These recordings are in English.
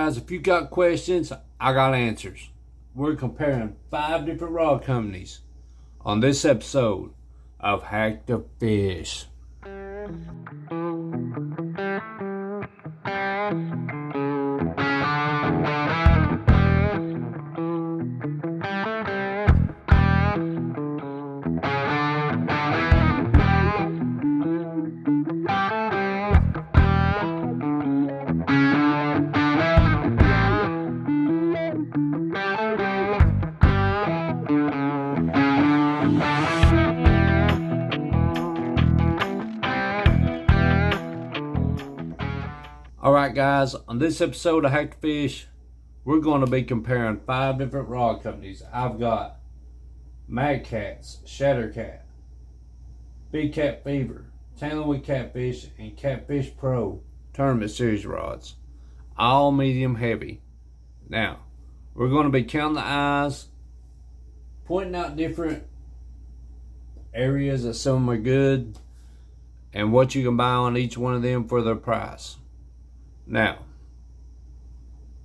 guys, if you got questions, I got answers. We're comparing 5 different rod companies on this episode of Hack the Fish. Alright guys, on this episode of Hack the Fish, we're going to be comparing 5 different rod companies. I've got Magcats, Shattercat, Big Cat Fever, Tangling with Catfish, and Catfish Pro Tournament Series rods. All medium heavy. Now, we're going to be counting the eyes, pointing out different areas that some of them are good, and what you can buy on each one of them for their price. Now,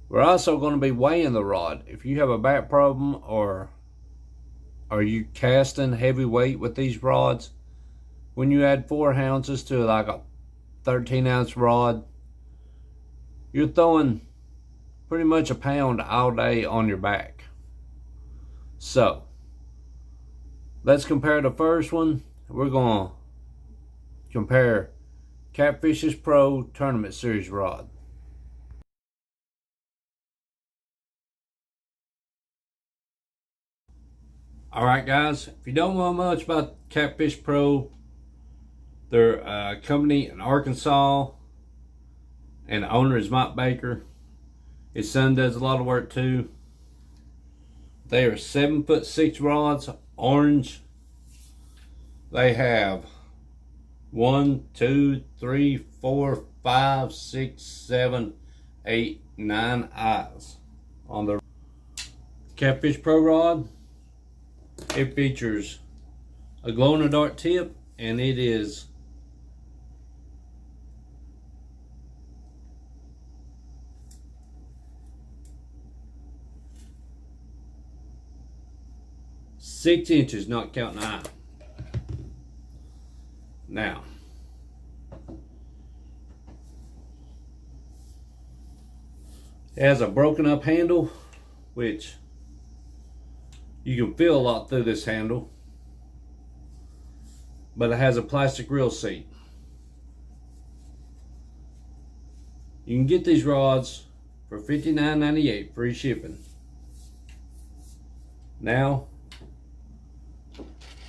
we're also going to be weighing the rod. If you have a back problem or are you casting heavy weight with these rods, when you add 4 ounces to like a 13-ounce rod, you're throwing pretty much a pound all day on your back. So, let's compare the first one. We're going to compare Catfish Pro Tournament Series rod. Alright guys, if you don't know much about Catfish Pro, they're a company in Arkansas, and the owner is Mike Baker. His son does a lot of work too. They are 7'6" rods, orange. They have 1, 2, 3, 4, 5, 6, 7, 8, 9 eyes on the Catfish Pro rod. It features a glow-in-the-dark tip, and it is six inches, not counting the eye. Now, it has a broken up handle, which you can feel a lot through this handle, but it has a plastic reel seat. You can get these rods for $59.98 free shipping. Now,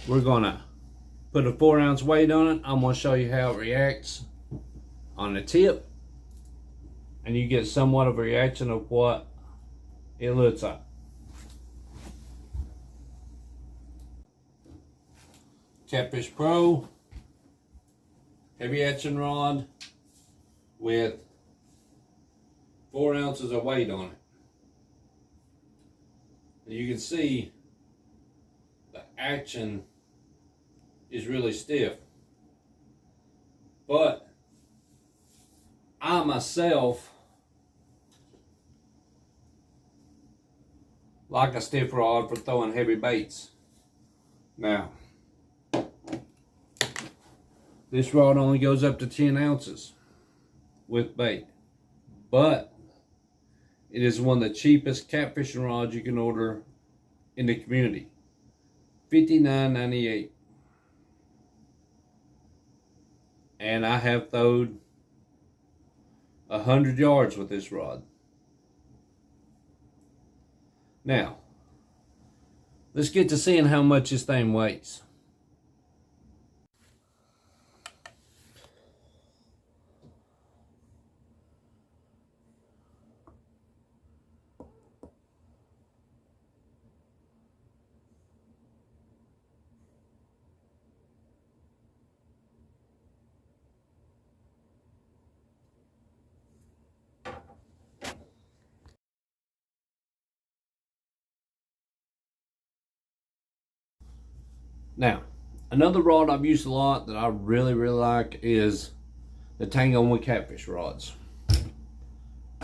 we're gonna put a 4-ounce weight on it. I'm gonna show you how it reacts on the tip, and you get somewhat of a reaction of what it looks like. Catfish Pro heavy action rod with 4 ounces of weight on it. And you can see the action is really stiff, but I myself like a stiff rod for throwing heavy baits. Now, this rod only goes up to 10 ounces with bait, but it is one of the cheapest catfishing rods you can order in the community. $59.98. And I have thrown 100 yards with this rod. Now, let's get to seeing how much this thing weighs. Now, another rod I've used a lot that I really like is the Tango with Catfish rods.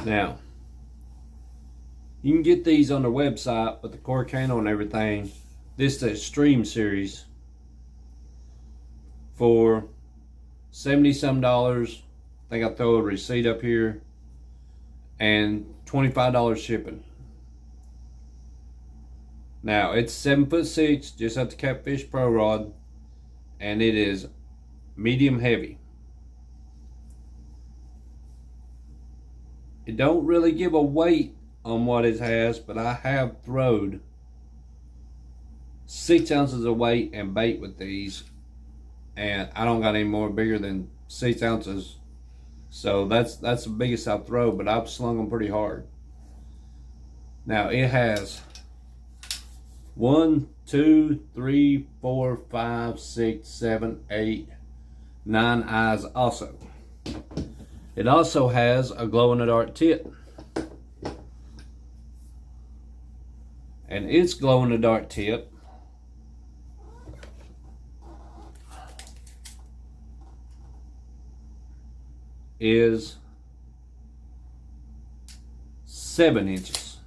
Now, You can get these on their website with the cork handle and everything. This is the Extreme series for $70-some. I think I'll throw a receipt up here, and $25 shipping. Now it's 7'6", just like the Catfish Pro rod, and it is medium heavy. It don't really give a weight on what it has, but I have throwed 6 ounces of weight and bait with these, and I don't got any more bigger than 6 ounces. So that's the biggest I've thrown, but I've slung them pretty hard. Now it has 1, 2, 3, 4, 5, 6, 7, 8, 9 eyes also. It also has a glow-in-the-dark tip. And its glow-in-the-dark tip is 7 inches.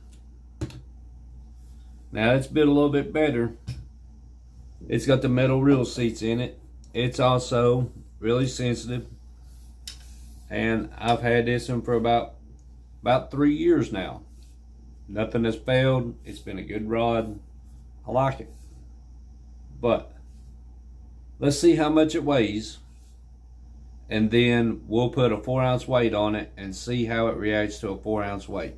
Now it's built a little bit better. It's got the metal reel seats in it. It's also really sensitive, and I've had this one for about 3 years now. Nothing has failed. It's been a good rod. I like it. But let's see how much it weighs, and then we'll put a 4-ounce weight on it and see how it reacts to a 4-ounce weight.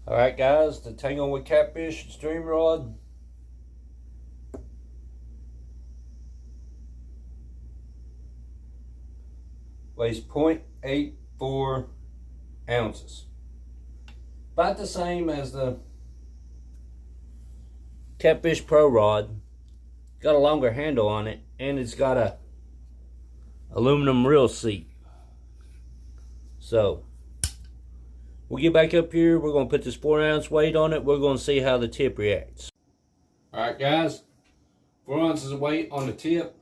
Alright guys, the Tango with Catfish Extreme rod. Weighs 0.84 ounces. About the same as the Catfish Pro rod. Got a longer handle on it, and it's got a aluminum reel seat. So we'll get back up here. We're going to put this 4-ounce weight on it. We're going to see how the tip reacts. Alright guys, 4 ounces of weight on the tip.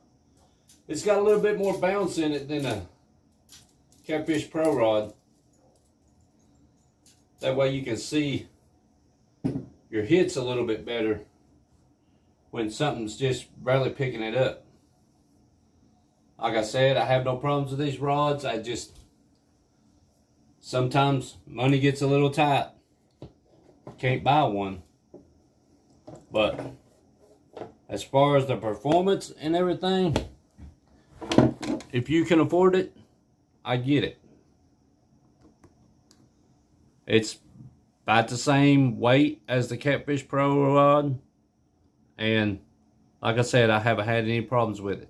It's got a little bit more bounce in it than a Catfish Pro rod. That way you can see your hits a little bit better when something's just barely picking it up. Like I said, I have no problems with these rods. I just, sometimes money gets a little tight. Can't buy one. But as far as the performance and everything, if you can afford it, I get it. It's about the same weight as the Catfish Pro rod, and like I said, I haven't had any problems with it.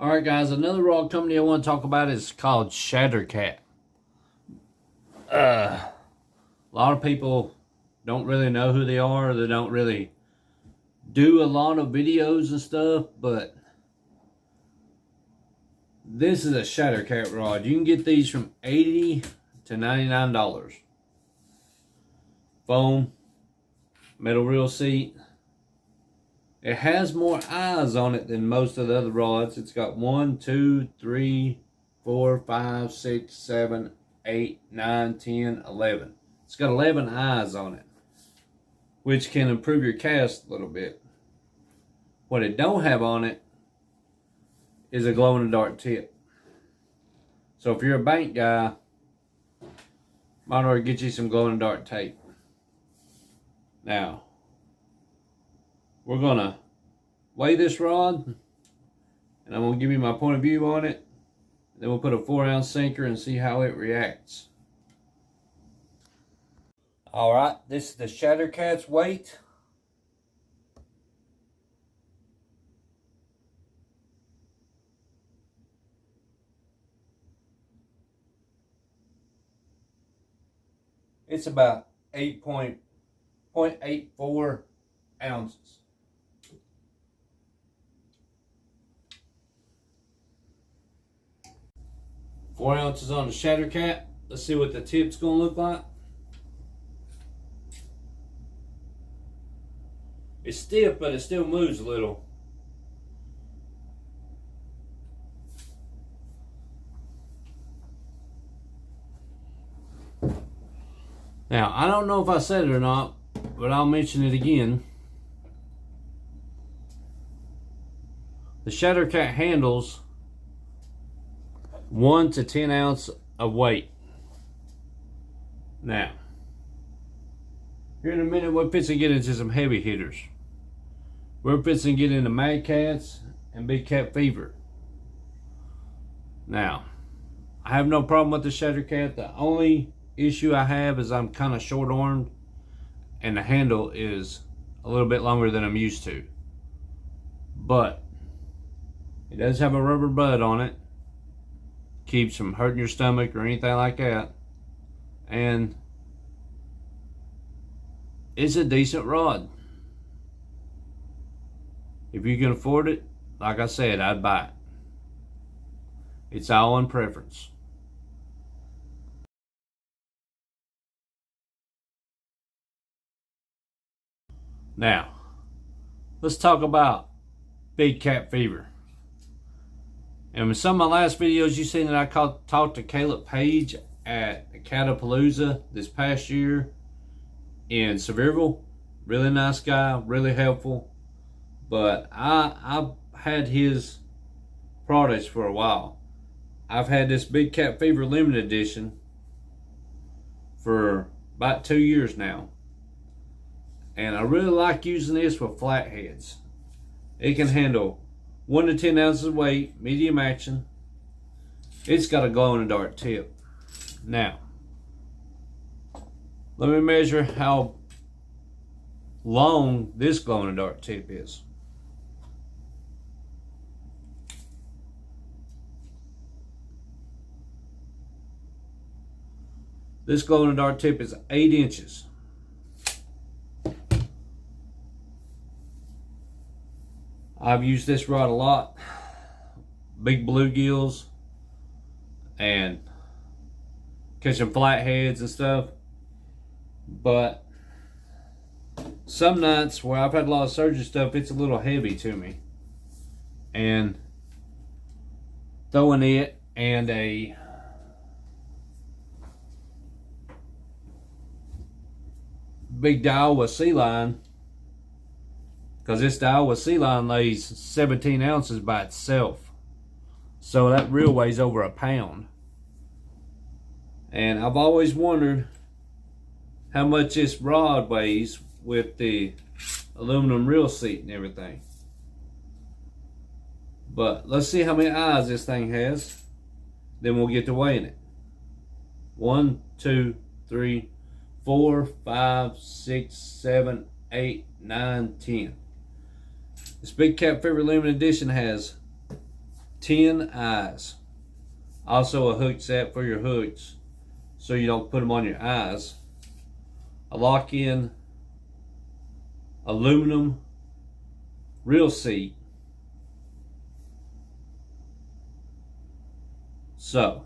Alright guys, another rod company I want to talk about is called Shattercat. A lot of people don't really know who they are. They don't really do a lot of videos and stuff, but this is a Shattercat rod. You can get these from $80 to $99. Foam, metal reel seat. It has more eyes on it than most of the other rods. It's got 1, 2, 3, 4, 5, 6, 7, 8, 9, 10, 11. It's got 11 eyes on it, which can improve your cast a little bit. What it don't have on it is a glow-in-the-dark tip. So if you're a bank guy, might as well get you some glow-in-the-dark tape. Now, we're gonna weigh this rod, and I'm gonna give you my point of view on it. Then we'll put a 4-ounce sinker and see how it reacts. Alright, this is the Shattercat's weight. It's about 0.84 ounces. Four ounces on the Shattercat. Let's see what the tip's gonna look like. It's stiff, but it still moves a little. Now, I don't know if I said it or not, but I'll mention it again. The Shattercat handles 1 to 10 ounce of weight. Now, here in a minute, we're fixing to get into some heavy hitters. We're fixing to get into Magcats and Big Cat Fever. Now, I have no problem with the Shattercat. The only issue I have is I'm kind of short-armed and the handle is a little bit longer than I'm used to. But it does have a rubber butt on it. Keeps from hurting your stomach or anything like that. And it's a decent rod. If you can afford it, like I said, I'd buy it. It's all in preference. Now, let's talk about Big Cat Fever. And in some of my last videos, you seen that I talked to Caleb Page at Catapalooza this past year in Sevierville. Really nice guy, really helpful. But I've had his products for a while. I've had this Big Cat Fever limited edition for about 2 years now. And I really like using this with flatheads. It can handle 1 to 10 ounces of weight, medium action. It's got a glow-in-the-dark tip. Now, let me measure how long this glow-in-the-dark tip is. This glow-in-the-dark tip is 8 inches. I've used this rod a lot. Big bluegills and catching flatheads and stuff. But some nights where I've had a lot of surgery stuff, it's a little heavy to me. And throwing it and a big Daiwa sea line, because this Daiwa sea line lays 17 ounces by itself, so that reel weighs over a pound. And I've always wondered how much this rod weighs with the aluminum reel seat and everything. But let's see how many eyes this thing has, then we'll get to weighing it. 1, 2, 3, 4, 5, 6, 7, 8, 9, 10. This Big Cat Fever Limited Edition has 10 eyes. Also a hook set for your hooks, so you don't put them on your eyes. A lock-in aluminum reel seat. So,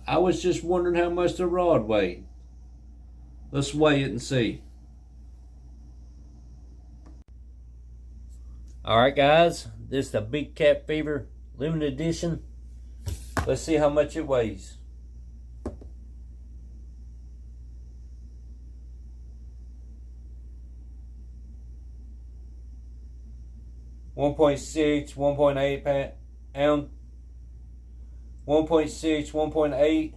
I was just wondering how much the rod weighed. Let's weigh it and see. Alright guys, this is the Big Cat Fever Limited Edition. Let's see how much it weighs. .6, 1.8 ounce, 1.6, 1.8, a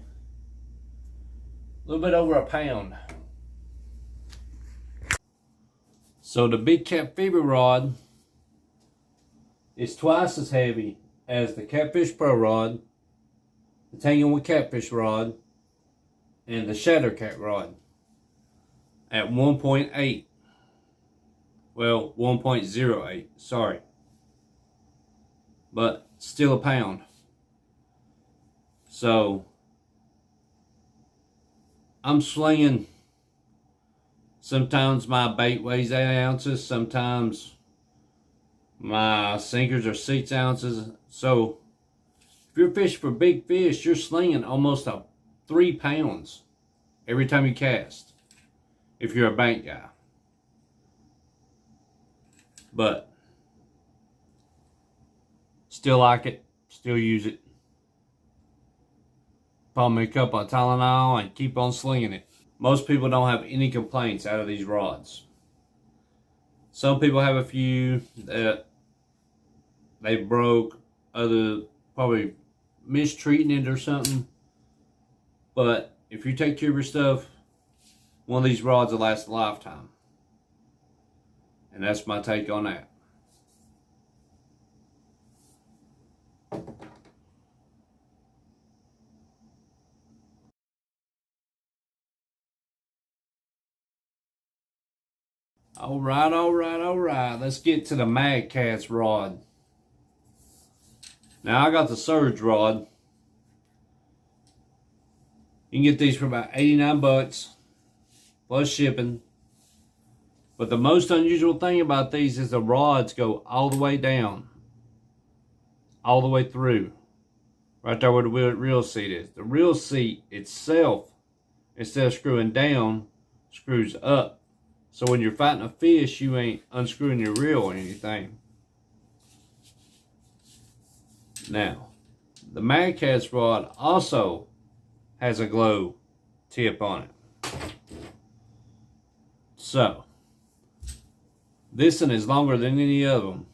little bit over a pound. So the Big Cat Fever rod is twice as heavy as the Catfish Pro rod, the Tango with Catfish rod, and the Shattercat rod at 1.8. Well, 1.08, sorry. But still a pound. So, I'm slinging, sometimes my bait weighs 8 ounces, sometimes my sinkers are 6 ounces. So, if you're fishing for big fish, you're slinging almost 3 pounds every time you cast, if you're a bank guy. But still like it, still use it. Put me a cup of Tylenol and keep on slinging it. Most people don't have any complaints out of these rods. Some people have a few that they broke, other probably mistreating it or something. But if you take care of your stuff, one of these rods will last a lifetime. And that's my take on that. All right. Let's get to the Magcats rod. Now I got the Surge rod. You can get these for about 89 bucks plus shipping. But the most unusual thing about these is the rods go all the way down, all the way through, right there where the reel seat is. The reel seat itself, instead of screwing down, screws up. So when you're fighting a fish, you ain't unscrewing your reel or anything. Now, the Magcats rod also has a glow tip on it. So, this one is longer than any of them.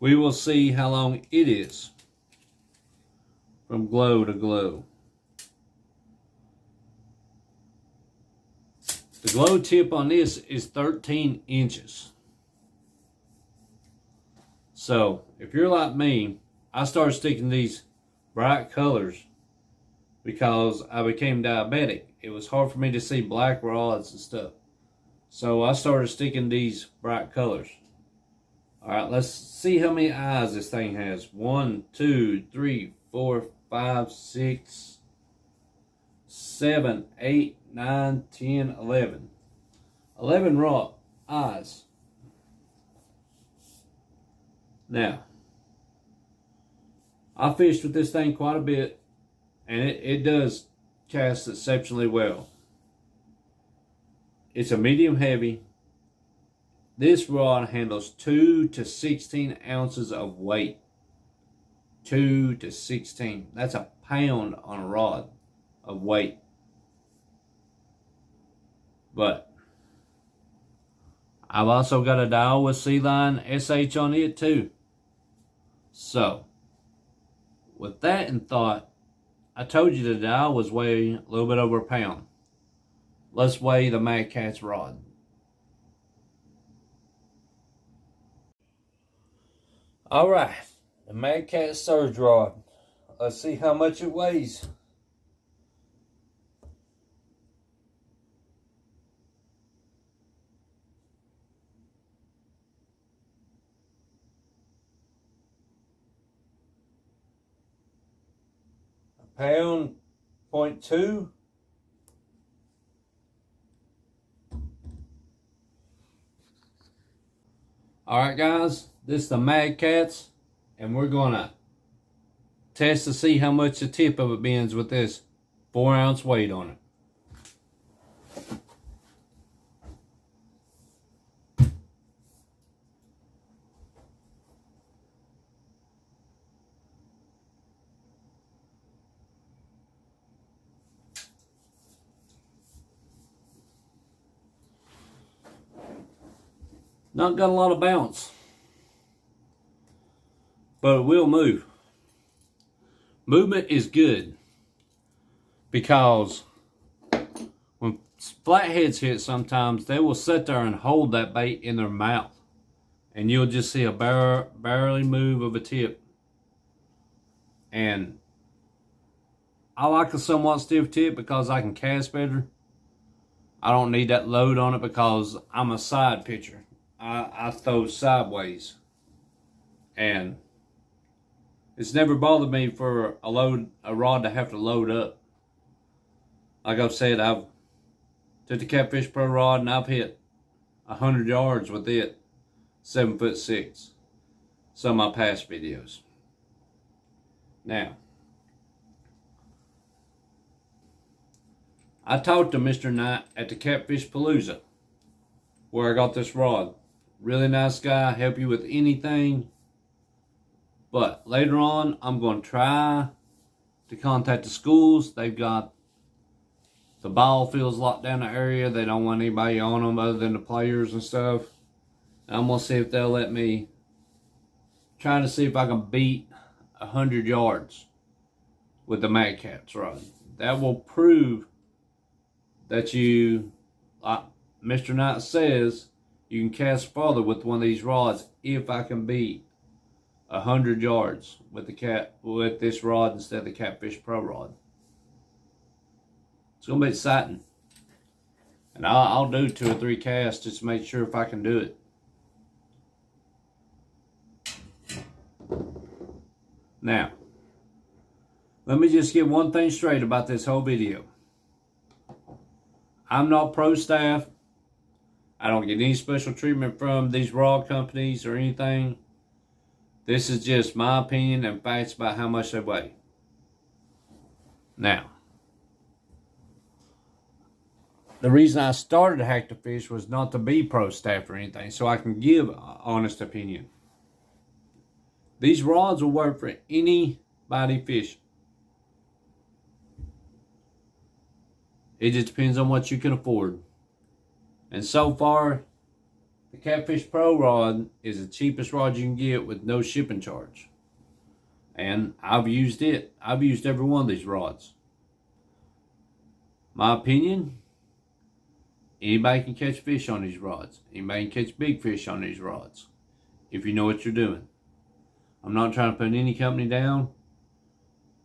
We will see how long it is from glow to glow. The glow tip on this is 13 inches. So, if you're like me, I started sticking these bright colors because I became diabetic. It was hard for me to see black rods and stuff. So I started sticking these bright colors. Alright, let's see how many eyes this thing has. 1, 2, 3, 4, 5, 6, 7, 8, 9, 10, 11. 11 raw eyes. Now, I fished with this thing quite a bit, and it does cast exceptionally well. It's a medium heavy. This rod handles 2 to 16 ounces of weight. 2 to 16. That's a pound on a rod of weight. But I've also got a dial with C-line SH on it too. So, with that in thought, I told you the dial was weighing a little bit over a pound. Let's weigh the Magcats rod. Alright, the Magcat Surge rod. Let's see how much it weighs. Pound, 0.2. Alright guys, this is the Magcats, and we're gonna test to see how much the tip of it bends with this 4-ounce weight on it. Not got a lot of bounce, but it will move. Movement is good because when flatheads hit, sometimes they will sit there and hold that bait in their mouth, and you'll just see a barely move of a tip. And I like a somewhat stiff tip because I can cast better. I don't need that load on it because I'm a side pitcher. I throw sideways, and it's never bothered me for a rod to have to load up. Like I've said, I've took the Catfish Pro rod and I've hit 100 yards with it, 7'6". Some of my past videos. Now, I talked to Mr. Knight at the Catfish Palooza, where I got this rod. Really nice guy, help you with anything. But later on, I'm going to try to contact the schools. They've got the ball fields locked down the area. They don't want anybody on them other than the players and stuff. And I'm going to see if they'll let me, trying to see if I can beat 100 yards with the Magcats rod. That will prove that you, like Mr. Knight says, you can cast farther with one of these rods if I can beat 100 yards with this rod instead of the Catfish Pro rod. It's going to be exciting. And I'll do 2 or 3 casts just to make sure if I can do it. Now, let me just get one thing straight about this whole video. I'm not pro staff. I don't get any special treatment from these rod companies or anything. This is just my opinion and facts about how much they weigh. Now, the reason I started Hack to Fish was not to be pro staff or anything, so I can give an honest opinion. These rods will work for anybody fishing. It just depends on what you can afford. And so far, the Catfish Pro rod is the cheapest rod you can get with no shipping charge. And I've used it. I've used every one of these rods. My opinion, anybody can catch fish on these rods. Anybody can catch big fish on these rods, if you know what you're doing. I'm not trying to put any company down.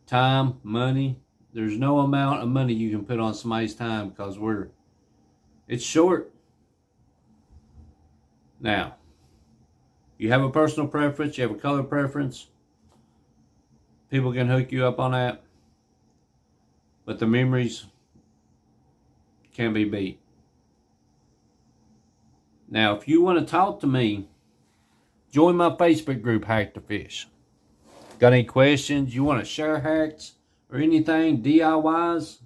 Time, money. There's no amount of money you can put on somebody's time because it's short. Now, you have a personal preference, you have a color preference. People can hook you up on that. But the memories can't be beat. Now, if you want to talk to me, join my Facebook group, Hack to Fish. Got any questions? You want to share hacks or anything, DIYs?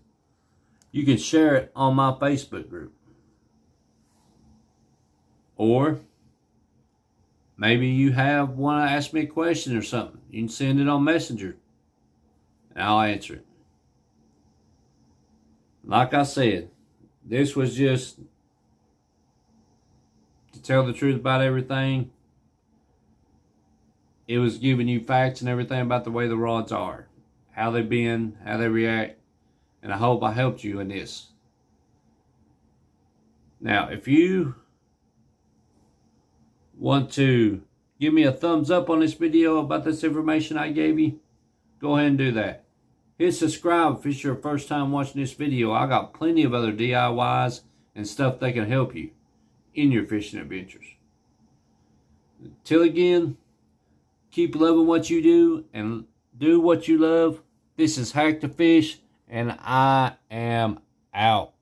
You can share it on my Facebook group. Or maybe you want to ask me a question or something. You can send it on Messenger and I'll answer it. Like I said, this was just to tell the truth about everything. It was giving you facts and everything about the way the rods are, how they bend, how they react, and I hope I helped you in this. Now, if you want to give me a thumbs up on this video about this information I gave you, go ahead and do that. Hit subscribe if it's your first time watching this video. I got plenty of other DIYs and stuff that can help you in your fishing adventures. Till again, keep loving what you do and do what you love. This is Hack to Fish, and I am out.